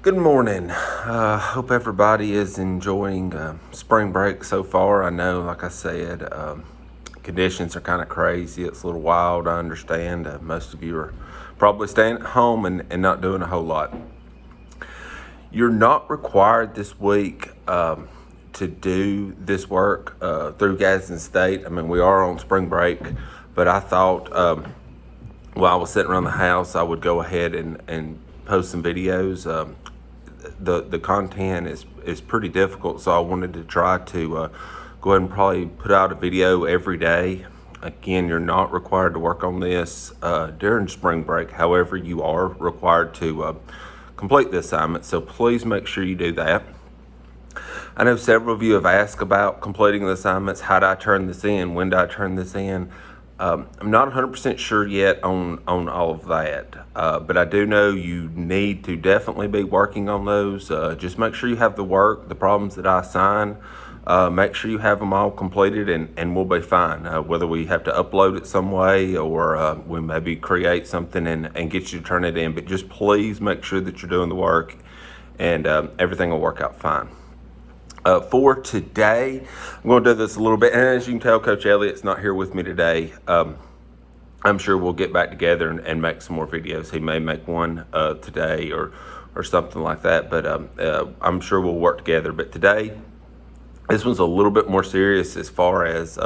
Good morning. Hope everybody is enjoying spring break so far. I know, like I said, conditions are kind of crazy. It's a little wild, I understand. Most of you are probably staying at home and not doing a whole lot. You're not required this week to do this work through Gadsden State. I mean, we are on spring break, but I thought while I was sitting around the house, I would go ahead and post some videos. The content is pretty difficult, so I wanted to try to go ahead and probably put out a video every day. Again, you're not required to work on this during spring break. However, you are required to complete the assignment, so please make sure you do that. I know several of you have asked about completing the assignments. How do I turn this in? When do I turn this in? I'm not 100% sure yet on all of that, but I do know you need to definitely be working on those. Just make sure you have the work, the problems that I assign. Make sure you have them all completed and we'll be fine. Whether we have to upload it some way or we maybe create something and get you to turn it in, but just please make sure that you're doing the work and everything will work out fine. For today, I'm going to do this a little bit, and as you can tell, Coach Elliott's not here with me today. I'm sure we'll get back together and make some more videos. He may make one today or something like that, but I'm sure we'll work together. But today, this one's a little bit more serious as far as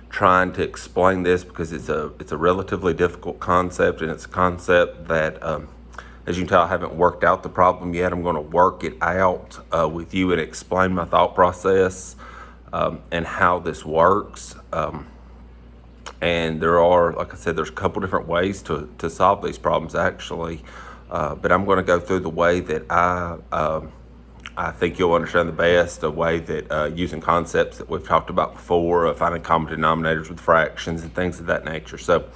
trying to explain this, because it's a relatively difficult concept, and it's a concept that as you can tell, I haven't worked out the problem yet. I'm going to work it out with you and explain my thought process and how this works. And there are, like I said, there's a couple different ways to solve these problems actually. But I'm going to go through the way that I think you'll understand the best, a way that using concepts that we've talked about before, finding common denominators with fractions and things of that nature. So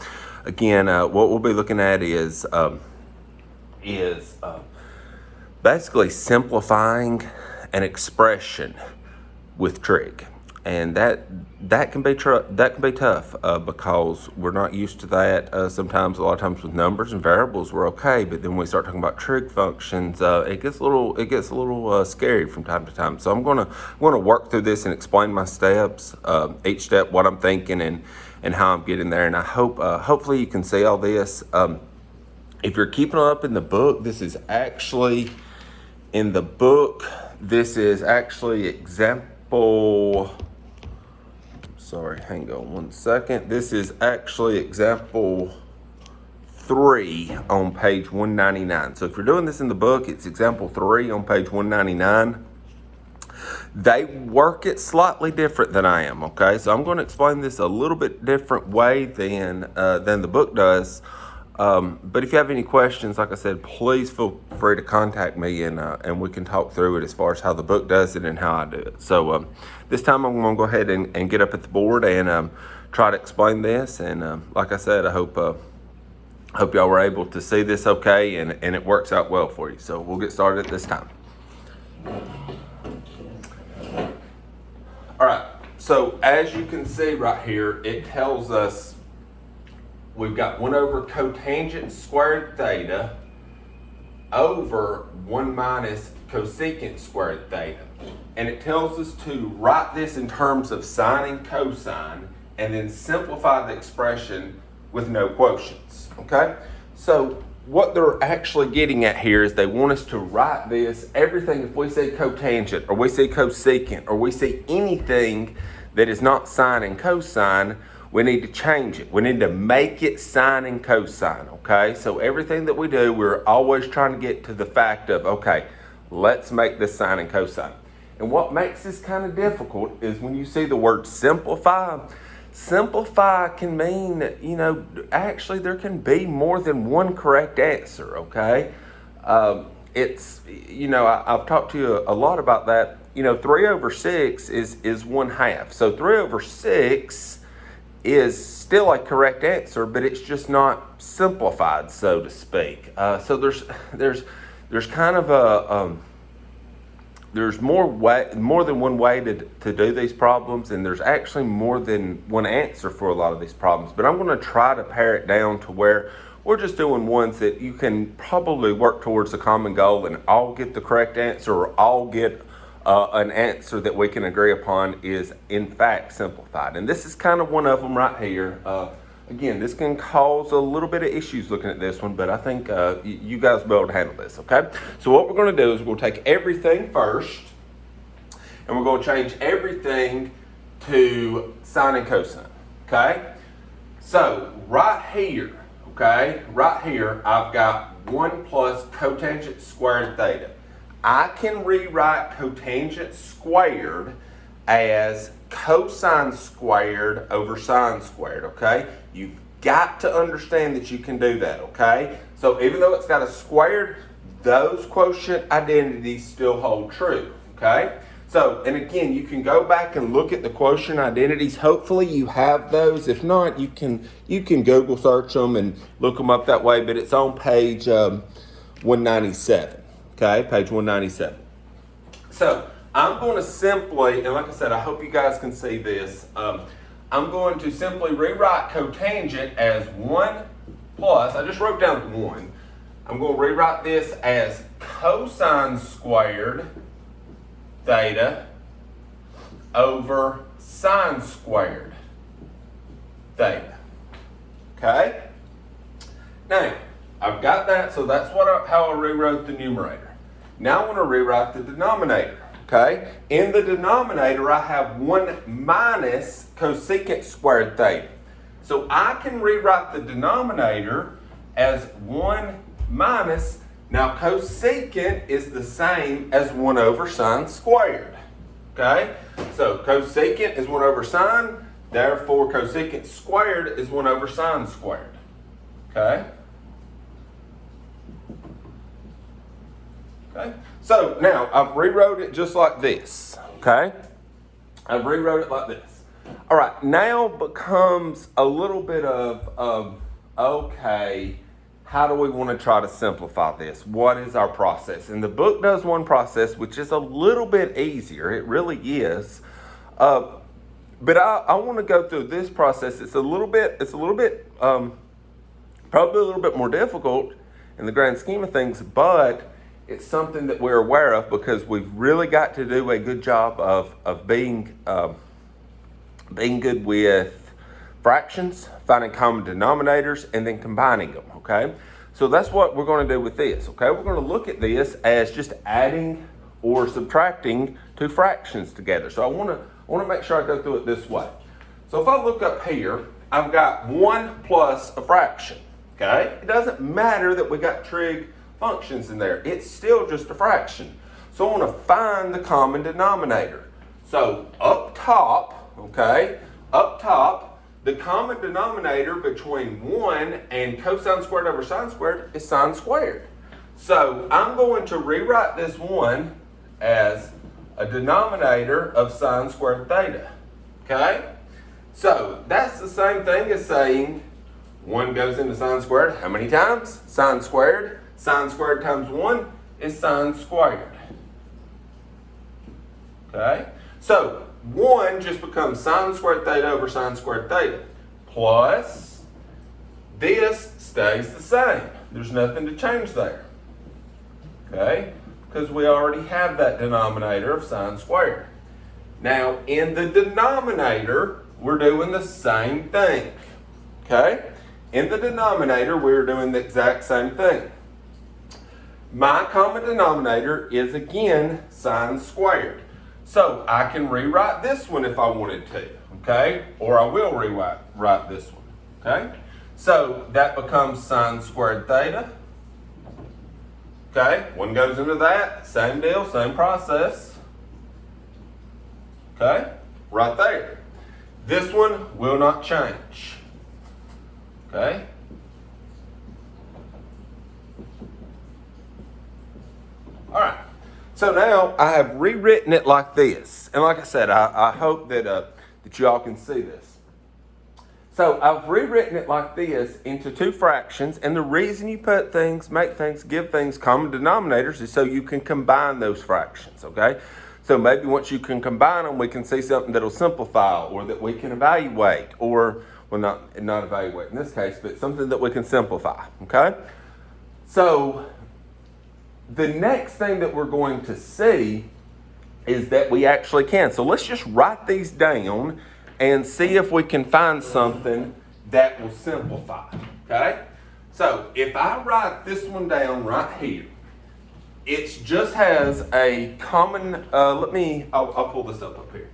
again, what we'll be looking at is basically simplifying an expression with trig, and that can be tough because we're not used to that. Sometimes, a lot of times with numbers and variables, we're okay, but then when we start talking about trig functions, it gets a little scary from time to time. So I'm gonna work through this and explain my steps, each step, what I'm thinking, and how I'm getting there. And I hope hopefully you can see all this. If you're keeping up in the book, this is actually example, sorry, hang on one second. This is actually example 3 on page 199. So if you're doing this in the book, it's example 3 on page 199. They work it slightly different than I am, okay? So I'm going to explain this a little bit different way than the book does. But if you have any questions, like I said, please feel free to contact me and we can talk through it as far as how the book does it and how I do it. So this time I'm going to go ahead and get up at the board and try to explain this. And like I said, I hope y'all were able to see this okay and it works out well for you. So we'll get started at this time. All right, so as you can see right here, it tells us we've got 1 over cotangent squared theta over 1 minus cosecant squared theta. And it tells us to write this in terms of sine and cosine and then simplify the expression with no quotients, okay? So what they're actually getting at here is they want us to write this, everything, if we say cotangent or we say cosecant or we say anything that is not sine and cosine, we need to change it. We need to make it sine and cosine, okay? So everything that we do, we're always trying to get to the fact of, okay, let's make this sine and cosine. And what makes this kind of difficult is when you see the word simplify. Simplify can mean, actually there can be more than one correct answer, okay? It's, I've talked to you a lot about that. 3 over 6 is 1/2. So 3 over 6 is still a correct answer, but it's just not simplified, so to speak. So there's kind of there's more than one way to do these problems, and there's actually more than one answer for a lot of these problems. But I'm going to try to pare it down to where We're just doing ones that you can probably work towards a common goal and all get the correct answer, or all get an answer that we can agree upon is in fact simplified. And this is kind of one of them right here. Again, this can cause a little bit of issues looking at this one, but I think you guys will be able to handle this, okay? So what we're going to do is we're going to take everything first, and we're going to change everything to sine and cosine, okay? So right here, I've got 1 plus cotangent squared theta. I can rewrite cotangent squared as cosine squared over sine squared, okay? You've got to understand that you can do that, okay? So even though it's got a squared, those quotient identities still hold true, okay? So, and again, you can go back and look at the quotient identities. Hopefully you have those. If not, you can Google search them and look them up that way, but it's on page 197, okay? Page 197. So, I'm going to simply, and like I said, I hope you guys can see this. I'm going to simply rewrite cotangent as 1 plus, I just wrote down 1. I'm going to rewrite this as cosine squared theta over sine squared theta. Okay? Now, I've got that, so that's how I rewrote the numerator. Now I want to rewrite the denominator. Okay? In the denominator, I have 1 minus cosecant squared theta. So I can rewrite the denominator as 1 minus, now cosecant is the same as 1 over sine squared. Okay? So cosecant is 1 over sine, therefore cosecant squared is 1 over sine squared. Okay? Okay? So now I've rewrote it just like this. Okay? I've rewrote it like this. All right, now becomes a little bit of okay, how do we want to try to simplify this? What is our process? And the book does one process which is a little bit easier. It really is. But I want to go through this process. It's a little bit probably a little bit more difficult in the grand scheme of things, but it's something that we're aware of because we've really got to do a good job of being good with fractions, finding common denominators, and then combining them, okay? So that's what we're going to do with this, okay? We're going to look at this as just adding or subtracting two fractions together. So I want to make sure I go through it this way. So if I look up here, I've got 1 plus a fraction, okay? It doesn't matter that we got trig functions in there. It's still just a fraction. So I want to find the common denominator. So up top, okay, the common denominator between 1 and cosine squared over sine squared is sine squared. So I'm going to rewrite this 1 as a denominator of sine squared theta. Okay? So that's the same thing as saying 1 goes into sine squared. How many times? Sine squared. Sine squared times 1 is sine squared. Okay? So 1 just becomes sine squared theta over sine squared theta. Plus, this stays the same. There's nothing to change there. Okay? Because we already have that denominator of sine squared. Now, in the denominator, we're doing the same thing. Okay? In the denominator, we're doing the exact same thing. My common denominator is, again, sine squared. So I can rewrite this one if I wanted to, okay? Or I will rewrite this one, okay? So that becomes sine squared theta. Okay, 1 goes into that, same deal, same process. Okay, right there. This one will not change. Okay? All right. So now I have rewritten it like this. And like I said, I hope that you all can see this. So I've rewritten it like this into two fractions. And the reason you put things, make things, give things common denominators is so you can combine those fractions, okay? So maybe once you can combine them, we can see something that'll simplify or that we can evaluate or well, not evaluate in this case, but something that we can simplify, okay? So the next thing that we're going to see is that we actually can. So let's just write these down and see if we can find something that will simplify, okay? So if I write this one down right here, it just has a common, I'll pull this up here.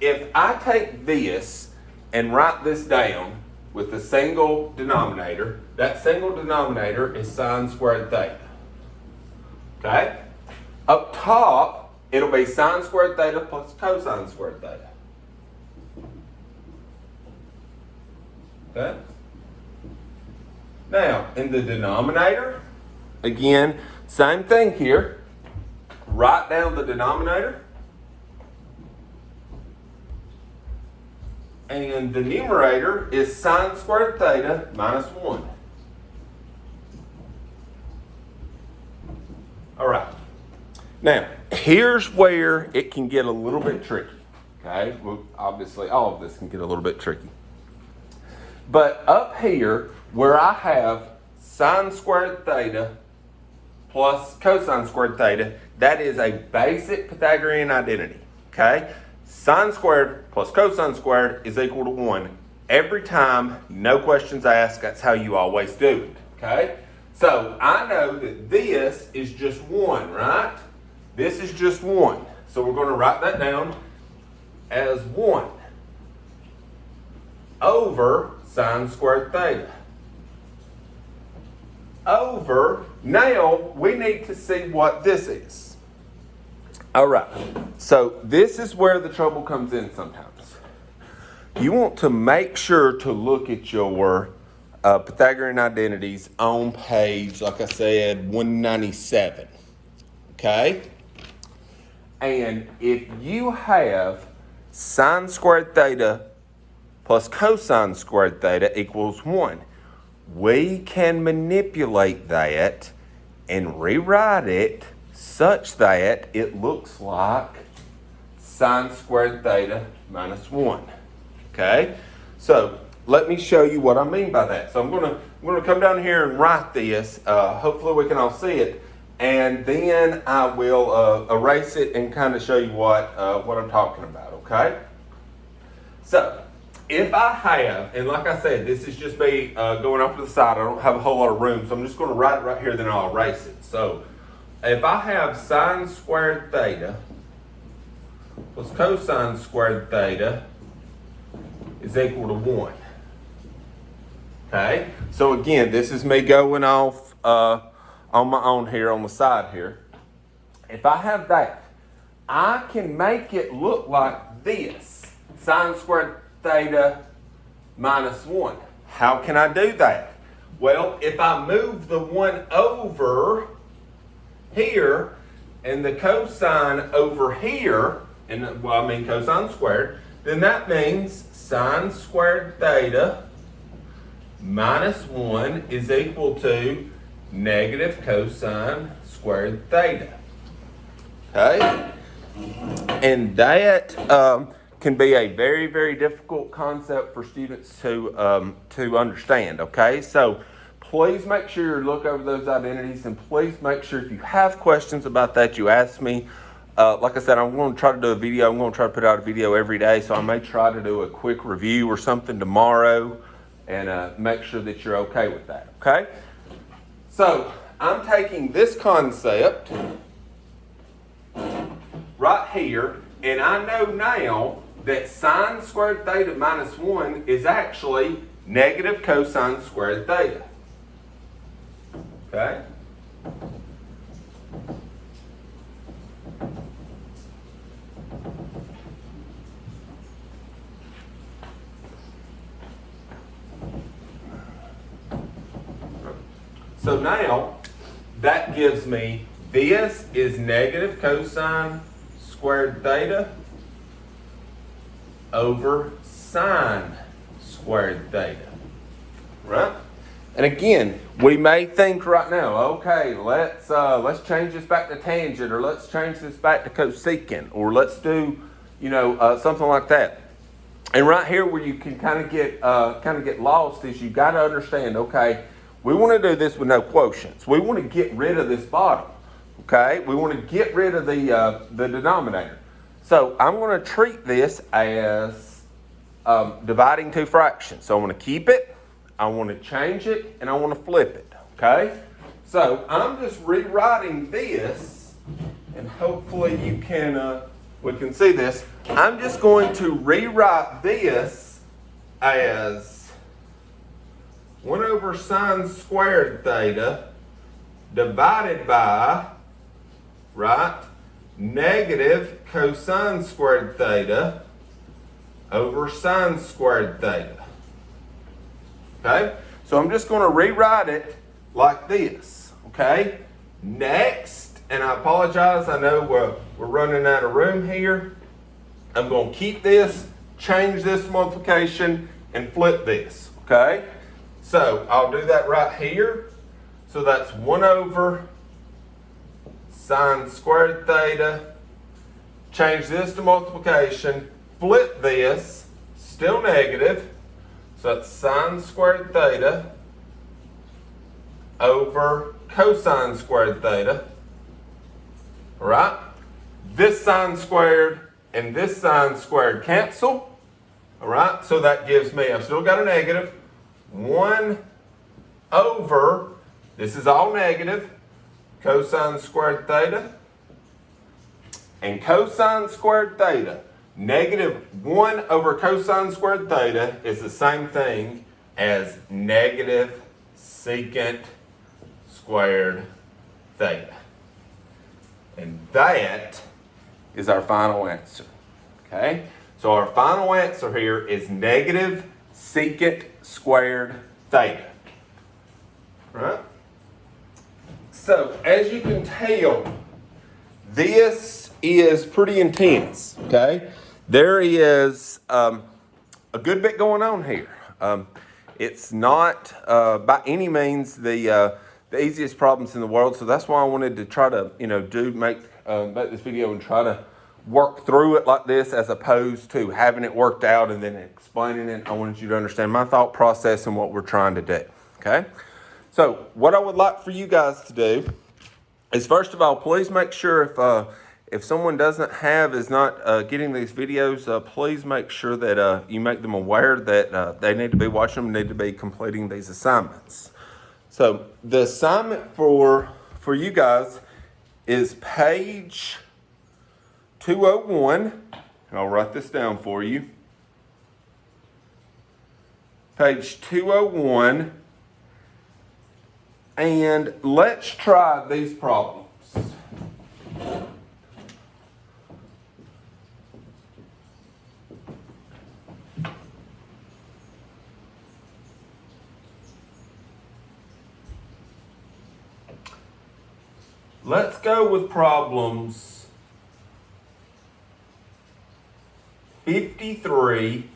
If I take this and write this down with a single denominator, that single denominator is sine squared theta. Okay? Up top, it'll be sine squared theta plus cosine squared theta. Okay? Now, in the denominator, again, same thing here. Write down the denominator. And the numerator is sine squared theta minus 1. All right. Now, here's where it can get a little bit tricky. Okay? Well, obviously, all of this can get a little bit tricky. But up here, where I have sine squared theta plus cosine squared theta, that is a basic Pythagorean identity. Okay? Sine squared plus cosine squared is equal to 1. Every time, no questions asked, that's how you always do it. Okay? So I know that this is just 1, right? This is just 1. So we're going to write that down as 1 over sine squared theta. Over, now we need to see what this is. All right, so this is where the trouble comes in sometimes. You want to make sure to look at your Pythagorean identities on page, like I said, 197. Okay? And if you have sine squared theta plus cosine squared theta equals 1, we can manipulate that and rewrite it such that it looks like sine squared theta minus 1. Okay? So let me show you what I mean by that. So I'm gonna come down here and write this. Hopefully we can all see it. And then I will erase it and kind of show you what I'm talking about, okay? So if I have, and like I said, this is just me going off to the side. I don't have a whole lot of room, so I'm just going to write it right here, then I'll erase it. So if I have sine squared theta plus cosine squared theta is equal to 1. Okay? So again, this is me going off on my own here on the side here. If I have that, I can make it look like this. Sine squared theta minus 1. How can I do that? Well, if I move the 1 over here and the cosine over here, and cosine squared, then that means sine squared theta minus 1 is equal to negative cosine squared theta. Okay? And that can be a very, very difficult concept for students to understand. Okay? So please make sure you look over those identities, and please make sure if you have questions about that, you ask me. Like I said, I'm going to try to do a video. I'm going to try to put out a video every day, so I may try to do a quick review or something tomorrow and make sure that you're okay with that. Okay? So I'm taking this concept right here, and I know now that sine squared theta minus 1 is actually negative cosine squared theta. Okay? So now, that gives me this is negative cosine squared theta over sine squared theta. Right? And again, we may think right now, okay, let's change this back to tangent, or let's change this back to cosecant, or let's do, something like that. And right here where you can kind of get lost is you got to understand, okay, we want to do this with no quotients. We want to get rid of this bottom, okay? We want to get rid of the denominator. So I'm going to treat this as dividing two fractions. So I want to keep it, I want to change it, and I want to flip it, okay? So I'm just rewriting this, and hopefully you can we can see this. I'm just going to rewrite this as 1 over sine squared theta divided by, right, negative cosine squared theta over sine squared theta. Okay? So I'm just going to rewrite it like this. Okay? Next, and I apologize, I know we're running out of room here. I'm going to keep this, change this to multiplication, and flip this. Okay? So I'll do that right here. So that's 1 over sine squared theta. Change this to multiplication. Flip this. Still negative. So that's sine squared theta over cosine squared theta. Alright? This sine squared and this sine squared cancel. Alright? So that gives me, I've still got a negative, 1 over, this is all negative, cosine squared theta. And cosine squared theta, negative 1 over cosine squared theta is the same thing as negative secant squared theta. And that is our final answer. Okay? So our final answer here is negative secant squared theta. Right? So as you can tell, this is pretty intense. Okay? There is a good bit going on here. It's not by any means the easiest problems in the world, so that's why I wanted to try to make this video and try to work through it like this, as opposed to having it worked out and then explaining it. I wanted you to understand my thought process and what we're trying to do. Okay, so what I would like for you guys to do is, first of all, please make sure if someone is not getting these videos, please make sure that you make them aware that they need to be watching them, need to be completing these assignments. So the assignment for you guys is page 201. I'll write this down for you. Page 201. And let's try these problems. Let's go with problems 53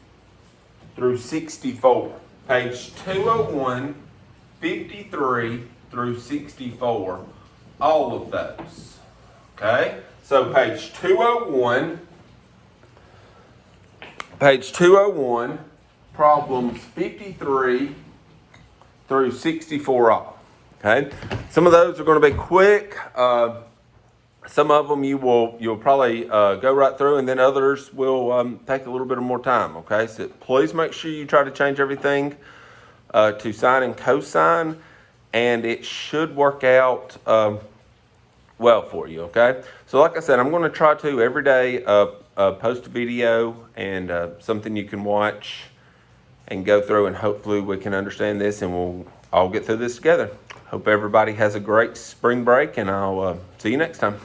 through 64. Page 201, 53 through 64. All of those. Okay? So page 201, problems 53 through 64 all. Okay, some of those are going to be quick. Some of them you'll probably go right through, and then others will take a little bit more time. Okay, so please make sure you try to change everything to sine and cosine, and it should work out well for you. Okay, so like I said, I'm going to try to every day post a video and something you can watch and go through, and hopefully we can understand this, and we'll all get through this together. Hope everybody has a great spring break, and I'll see you next time.